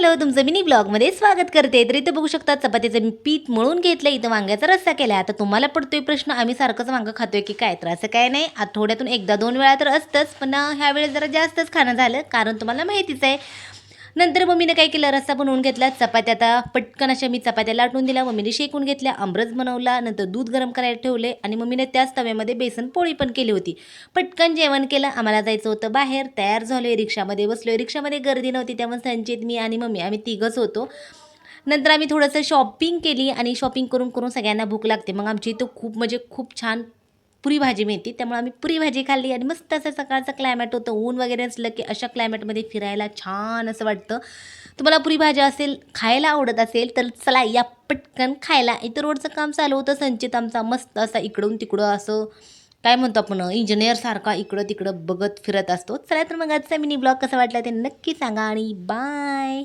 Hello, तुमचं mini ब्लॉगमध्ये स्वागत करते. तर इथं बघू शकता चपातीचं मी पीठ मळून घेतलं, इथं वांग्याचा रस्सा केला. आता तुम्हाला पडतोय प्रश्न, आम्ही सारखंच वांगं खातोय की काय? तर असं काय नाही, आठवड्यातून एकदा 2 वेळा तर असतंच, पण ह्या वेळेस जरा जास्तच खाणं झालं, कारण तुम्हाला माहितीच आहे. नंतर मम्मीने काय केलं, रस्सा बनवून घेतला. चपात्या आता पटकन अशा मी चपात्या लाटून दिल्या, मम्मीने शेकून घेतल्या, आमरस बनवला, नंतर दूध गरम करायला ठेवले आणि मम्मीने त्याच तव्यामध्ये बेसन पोळी पण केली होती. पटकन जेवण केलं. आम्हाला जायचं होतं बाहेर. तयार झालोय, रिक्षामध्ये बसलोय. रिक्षामध्ये गर्दी नव्हती, त्यामुळे संचित, मी आणि मम्मी आम्ही तिघंच होतो. नंतर आम्ही थोडंसं शॉपिंग केली आणि शॉपिंग करून करून सगळ्यांना भूक लागते. मग आमची इथं खूप म्हणजे खूप छान पुरी भाजी मिळते, त्यामुळे आम्ही पुरी भाजी खाल्ली आणि मस्त असं सकाळचं क्लायमेट होतं. ऊन वगैरे असलं की अशा क्लायमेटमध्ये फिरायला छान असं वाटतं. तुम्हाला पुरी भाजी असेल, खायला आवडत असेल तर चला या पटकन खायला. इथं रोडचं काम चालू होतं. संचित आमचा मस्त असा इकडून तिकडं असं काय म्हणतो आपण इंजिनिअरसारखा इकडं तिकडं बघत फिरत असतो. चला तर मग आजचा मिनी ब्लॉग कसा वाटला ते नक्की सांगा आणि बाय.